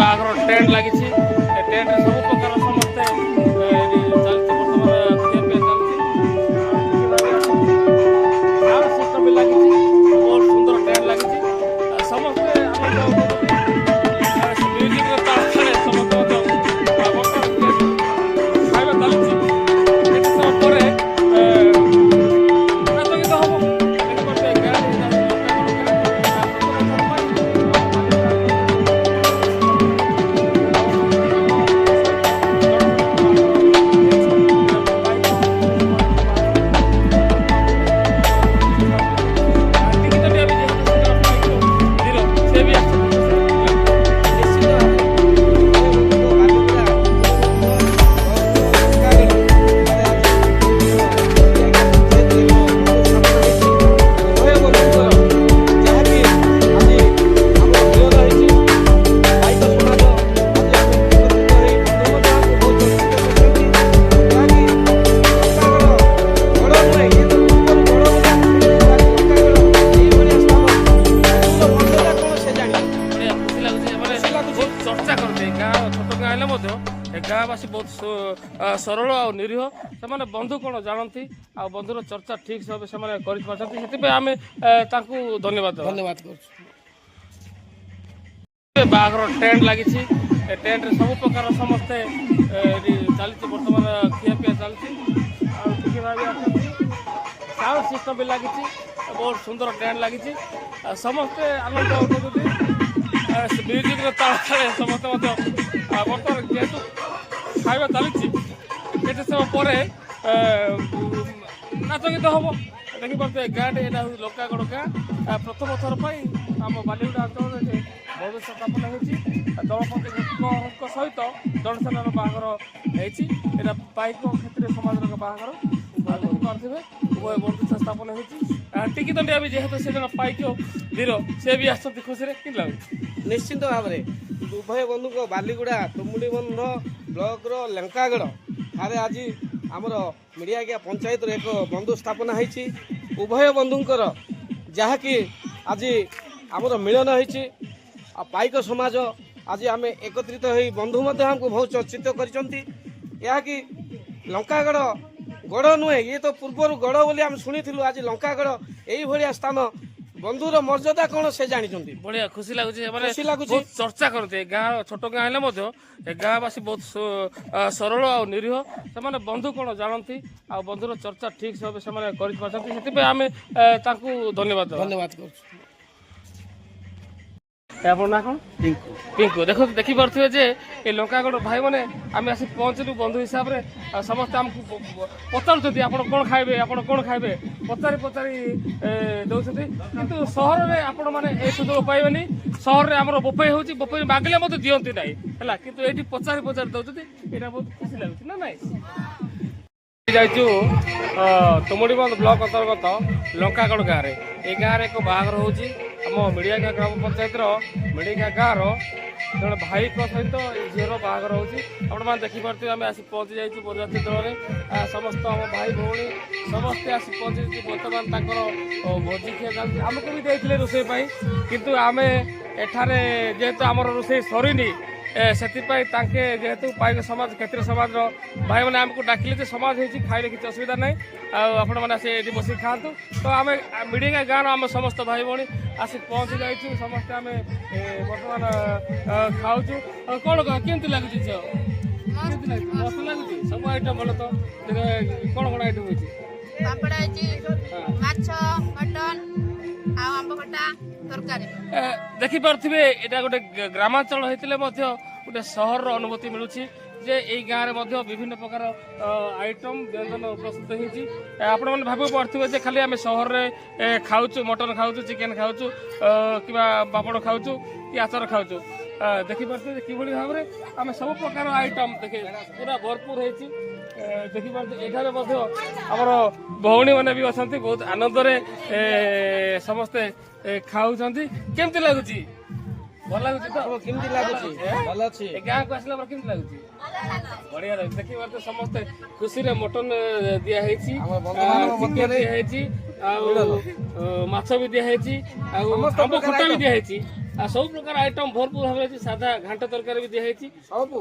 ବାହାଘର ଟେଣ୍ଟ ଲାଗିଛି। ଟେଣ୍ଟରେ ସବୁ ପ୍ରକାର ସମସ୍ତେ ଚାଲିଛି ବର୍ତ୍ତମାନ ଖିଆପିଆ ଚାଲିଛି। ସାଉଣ୍ଡ ସିଷ୍ଟମ ବି ଲାଗିଛି, ବହୁତ ସୁନ୍ଦର ଟେଣ୍ଟ ଲାଗିଛି। ସମସ୍ତେ ଆନନ୍ଦ କରୁଛନ୍ତି। ମ୍ୟୁଜିକର ତାଳ ତାଳେ ସମସ୍ତେ ମଧ୍ୟ ଖାଇବା ଚାଲିଛି। କିଛି ସମୟ ପରେ ନାଚ ଗୀତ ହବ। ଦେଖିପାରୁଥିବେ ଗାଁ ଚର୍ଚ୍ଚା କରନ୍ତି। ଗାଁ ଛୋଟ ଗାଁ ହେଲେ ମଧ୍ୟ ଏ ଗାଁବାସୀ ବହୁତ ସରଳ ଆଉ ନିରୀହ। ସେମାନେ ବନ୍ଧୁ କ'ଣ ଜାଣନ୍ତି ଆଉ ବନ୍ଧୁର ଚର୍ଚ୍ଚା ଠିକ୍ ଭାବେ ସେମାନେ କରିପାରୁଛନ୍ତି। ସେଥିପାଇଁ ଆମେ ତାଙ୍କୁ ଧନ୍ୟବାଦ କରୁଛୁ। ବାହାଘର ଟେଣ୍ଟ ଲାଗିଛି। ଏ ଟେଣ୍ଟରେ ସବୁ ପ୍ରକାର ସମସ୍ତେ ଚାଲିଛି ବର୍ତ୍ତମାନ ଖିଆପିଆ ଚାଲିଛି। ଆଉ ଟିକେ ଭାବେ ଆସନ୍ତି। ସାଉଣ୍ଡ ସିଷ୍ଟମ ବି ଲାଗିଛି, ବହୁତ ସୁନ୍ଦର ଟେଣ୍ଟ ଲାଗିଛି। ସମସ୍ତେ ଆନନ୍ଦ କରୁଛନ୍ତି। ମ୍ୟୁଜିକର ତାଳ ତାଳେ ସମସ୍ତେ ମଧ୍ୟ ବର୍ତ୍ତମାନ ଯେହେତୁ ଖାଇବା ଚାଲିଛି, କିଛି ସମୟ ପରେ ନାଚ ଗୀତ ହବ। ଦେଖିପାରୁଥିବେ ଗାଁଟି ଏଇଟା ହେଉଛି ଲଙ୍କାଗଡ଼ ଗାଁ। ପ୍ରଥମ ଥର ପାଇଁ ଆମ ବାଲିଗୁଡ଼ା ଅଞ୍ଚଳରେ ଭବିଷ୍ୟ ସ୍ଥାପନ ହେଇଛି। ଦଳପତିଙ୍କ ସହିତ ଜନସେନାର ବାହାଘର ହେଇଛି। ଏଇଟା ପାଇକ କ୍ଷେତ୍ରୀୟ ସମାଜର ବାହାଘର। ଦେଖିପାରୁଥିବେ ଉଭୟ ବନ୍ଧୁତ୍ୱ ସ୍ଥାପନ ହେଇଛି। ଟିକି ଦଣ୍ଡିଆ ବି ଯେହେତୁ ସେ ଜଣେ ପାଇକ ବୀର, ସେ ବି ଆସିଛନ୍ତି ଖୁସିରେ। କି ଲାଗୁଛି? ନିଶ୍ଚିନ୍ତ ଭାବରେ ଉଭୟ ବନ୍ଧୁଙ୍କ ବାଲିଗୁଡ଼ା ତୁମୁଡ଼ିବନ୍ଧ ବ୍ଲକର ଲଙ୍କାଗଡ଼ ଠାରେ ଆଜି ଆମର ମିଡ଼ିଆଗିଆ ପଞ୍ଚାୟତରେ ଏକ ବନ୍ଧୁ ସ୍ଥାପନା ହେଇଛି। ଉଭୟ ବନ୍ଧୁଙ୍କର ଯାହାକି ଆଜି ଆମର ମିଳନ ହେଇଛି। ଆଉ ପାଇକ ସମାଜ ଆଜି ଆମେ ଏକତ୍ରିତ ହୋଇ ବନ୍ଧୁ ମଧ୍ୟ ଆମକୁ ବହୁତ ଚର୍ଚ୍ଚିତ କରିଛନ୍ତି। ଏହାକି ଲଙ୍କାଗଡ଼ ଗଡ଼ ନୁହେଁ, ଇଏ ତ ପୂର୍ବରୁ ଗଡ଼ ବୋଲି ଆମେ ଶୁଣିଥିଲୁ। ଆଜି ଲଙ୍କାଗଡ଼ ଏଇଭଳିଆ ସ୍ଥାନ, ବନ୍ଧୁର ମର୍ଯ୍ୟାଦା କ'ଣ ସେ ଜାଣିଛନ୍ତି। ବଢିଆ ଖୁସି ଲାଗୁଛି। ଖୁସି ଲାଗୁଛି। ବହୁତ ଚର୍ଚ୍ଚା କରନ୍ତି। ଏ ଗାଁ ଛୋଟ ଗାଁ ହେଲେ ମଧ୍ୟ ଏ ଗାଁବାସୀ ବହୁତ ସରଳ ଆଉ ନିରୀହ। ସେମାନେ ବନ୍ଧୁ କ'ଣ ଜାଣନ୍ତି ଆଉ ବନ୍ଧୁର ଚର୍ଚ୍ଚା ଠିକ୍ ଭାବେ ସେମାନେ କରିପାରୁଛନ୍ତି। ସେଥିପାଇଁ ଆମେ ତାଙ୍କୁ ଧନ୍ୟବାଦ କରୁଛୁ। ଆପଣ ନା କ'ଣ? ପିଙ୍କୁ। ଦେଖନ୍ତୁ, ଦେଖିପାରୁଥିବେ ଯେ ଏ ଲଙ୍କାଗଡ଼ ଭାଇମାନେ ଆମେ ଆସି ପହଞ୍ଚିଲୁ ବନ୍ଧୁ ହିସାବରେ। ସମସ୍ତେ ଆମକୁ ପଚାରୁଛନ୍ତି ଆପଣ କ'ଣ ଖାଇବେ, ଆପଣ କ'ଣ ଖାଇବେ, ପଚାରି ଦେଉଛନ୍ତି। କିନ୍ତୁ ସହରରେ ଆପଣମାନେ ଏ ସୁଯୋଗ ପାଇବେନି। ସହରରେ ଆମର ବୋପେଇ ହେଉଛି, ବୋପେଇ ମାଗିଲେ ମଧ୍ୟ ଦିଅନ୍ତି ନାହିଁ ହେଲା। କିନ୍ତୁ ଏଇଠି ପଚାରି ଦେଉଛନ୍ତି। ଏଇଟା ବହୁତ ଖୁସି ଲାଗୁଛି ନା ନାଇଁ? ଯାଇଛୁ ତୁମୁଡ଼ିବନ୍ଧ ବ୍ଲକ ଅନ୍ତର୍ଗତ ଲଙ୍କାଗଡ଼ ଗାଁରେ। ଏ ଗାଁରେ ଏକ ବାହାଘର ହେଉଛି। ଆମ ମିଡ଼ିଆଗାଁ ଗ୍ରାମ ପଞ୍ଚାୟତର ମିଡ଼ିଆଗାଁ ଗାଁର ଜଣେ ଭାଇଙ୍କ ସହିତ ଏ ଝିଅର ବାହାଘର ହେଉଛି। ଆପଣମାନେ ଦେଖିପାରୁଥିବେ ଆମେ ଆସି ପହଞ୍ଚି ଯାଇଛୁ ବରଯାତ୍ରୀ ଦଳରେ। ସମସ୍ତ ଆମ ଭାଇ ଭଉଣୀ ସମସ୍ତେ ଆସି ପହଞ୍ଚିଛୁ। ବର୍ତ୍ତମାନ ତାଙ୍କର ଭୋଜି ଖିଆ ଚାଲିଛି। ଆମକୁ ବି ଦେଇଥିଲେ ରୋଷେଇ ପାଇଁ, କିନ୍ତୁ ଆମେ ଏଠାରେ ଯେହେତୁ ଆମର ରୋଷେଇ ସରିନି, ସେଥିପାଇଁ ତାଙ୍କେ ଯେହେତୁ ପାଇକ ସମାଜ କ୍ଷତ୍ରିୟ ସମାଜର ଭାଇମାନେ ଆମକୁ ଡାକିଲେ ଯେ ସମାଜ ହେଇଛି, ଖାଇଲେ କିଛି ଅସୁବିଧା ନାହିଁ, ଆଉ ଆପଣମାନେ ଆସି ଏଠି ବସିକି ଖାଆନ୍ତୁ। ତ ଆମେ ମିଡ଼ିଆଗାଁ ଗାଁର ଆମ ସମସ୍ତ ଭାଇ ଭଉଣୀ ଆସି ପହଞ୍ଚି ଯାଇଛୁ। ସମସ୍ତେ ଆମେ ବର୍ତ୍ତମାନ ଖାଉଛୁ। କ'ଣ କେମିତି ଲାଗୁଛି ଝିଅ? କେମିତି ଲାଗୁଛି? ମସ୍ତ ଲାଗୁଛି। ସବୁ ଆଇଟମ୍ ଭଲ ତ? କ'ଣ ଆଇଟମ୍ ହେଇଛି? ପାମ୍ପଡ଼ ହେଇଛି, ମାଛ, ମଟନ ଆଉ ଆମ୍ବ ଖଟା, ତରକାରୀ। ଦେଖିପାରୁଥିବେ ଏଇଟା ଗୋଟେ ଗ୍ରାମାଞ୍ଚଳ ହେଇଥିଲେ ମଧ୍ୟ ଗୋଟେ ସହରର ଅନୁଭୂତି ମିଳୁଛି ଯେ ଏଇ ଗାଁରେ ମଧ୍ୟ ବିଭିନ୍ନ ପ୍ରକାର ଆଇଟମ୍ ବ୍ୟଞ୍ଜନ ପ୍ରସ୍ତୁତ ହେଇଛି। ଆପଣମାନେ ଭାବି ପାରୁଥିବେ ଯେ ଖାଲି ଆମେ ସହରରେ ଖାଉଛୁ, ମଟନ ଖାଉଛୁ, ଚିକେନ ଖାଉଛୁ, କିମ୍ବା ପାପଡ଼ ଖାଉଛୁ କି ଆଚାର ଖାଉଛୁ। ଦେଖିପାରୁଥିବେ କିଭଳି ଭାବରେ ଆମେ ସବୁ ପ୍ରକାର ଆଇଟମ୍ ପୁରା ଭରପୁର ହେଇଛି। ଦେଖିପାରୁଥିବେ ଏଠାରେ ମଧ୍ୟ ଆମର ଭଉଣୀମାନେ ବି ଅଛନ୍ତି। ବହୁତ ଆନନ୍ଦରେ ସମସ୍ତେ ଖାଉଛନ୍ତି। କେମିତି ଲାଗୁଛି? ଭଲ ଲାଗୁଛି ତ? କେମିତି ଲାଗୁଛି? ଭଲ ଅଛି। ଏ ଗାଁକୁ ଆସିଲା ପରେ କେମିତି ଲାଗୁଛି? ବଢିଆ ଲାଗୁଛି। ଦେଖିପାରୁଥିବେ ସମସ୍ତେ ଖୁସିରେ ମଟନ ଦିଆ ହେଇଛି, ଚିକେନ ଦିଆ ହେଇଛି, ଆଉ ମାଛ ବି ଦିଆ ହେଇଛି, ଆଉ ଆମ୍ବ ଖଟା ବି ଦିଆ ହେଇଛି। ଆଉ ସବୁ ପ୍ରକାର ଆଇଟମ ଭରପୁର ଭାବରେ ଅଛି। ସାଧା ଘାଣ୍ଟ ତରକାରୀ ବି ଦିଆହେଇଛି। ସବୁ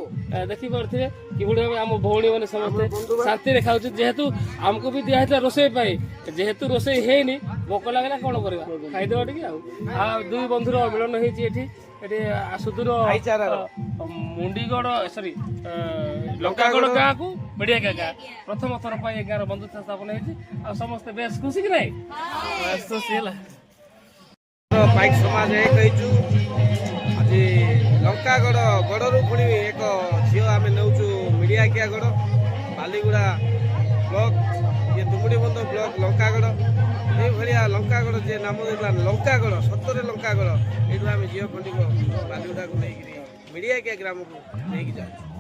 ଦେଖିପାରୁଥିବେ କିଭଳି ଭାବେ ଆମ ଭଉଣୀ ମାନେ ସମସ୍ତେ ଶାନ୍ତିରେ ଖାଉଛୁ। ଯେହେତୁ ଆମକୁ ବି ଦିଆହେଇଥିଲା ରୋଷେଇ ପାଇଁ, ଯେହେତୁ ରୋଷେଇ ହେଇନି ଭୋକ ଲାଗିଲା କଣ କରିବା, ଖାଇଦେବା ଟିକେ ଆଉ। ଆଉ ଦୁଇ ବନ୍ଧୁର ମିଳନ ହେଇଛି ଏଠି ସୁଦୂର ଭାଇଚାରାର। ମୁଣ୍ଡିଗଡ଼ ଲଙ୍କାଗଡ଼ ଗାଁକୁ ମିଡ଼ିଆ ଗାଁ ପ୍ରଥମ ଥର ପାଇଁ ଏ ଗାଁର ବନ୍ଧୁତା ସ୍ଥାପନ ହେଇଛି। ଆଉ ସମସ୍ତେ ବେଶ ଖୁସି କି ନାହିଁ? ବେଶ ଖୁସି ହେଲା। ପାଇକ ସମାଜ ଏକ ହେଇଛୁ। ଆଜି ଲଙ୍କାଗଡ଼ ଗଡ଼ରୁ ପୁଣି ଏକ ଝିଅ ଆମେ ନେଉଛୁ ମିଡ଼ିଆକିଆ ଗଡ଼ ବାଲିଗୁଡ଼ା ବ୍ଲକ, ଇଏ ତୁମୁଡ଼ି ବନ୍ଧ ବ୍ଲକ ଲଙ୍କାଗଡ଼। ଏଇଭଳିଆ ଲଙ୍କାଗଡ଼ ଯିଏ ନାମ ଦେଇଥିଲା ଲଙ୍କାଗଡ଼, ସତରେ ଲଙ୍କାଗଡ଼। ଏଇଠୁ ଆମେ ଝିଅ ଖଣ୍ଡିକ ବାଲିଗୁଡ଼ାକୁ ନେଇକିରି ମିଡ଼ିଆକିଆ ଗ୍ରାମକୁ ନେଇକି ଯାଉଛୁ।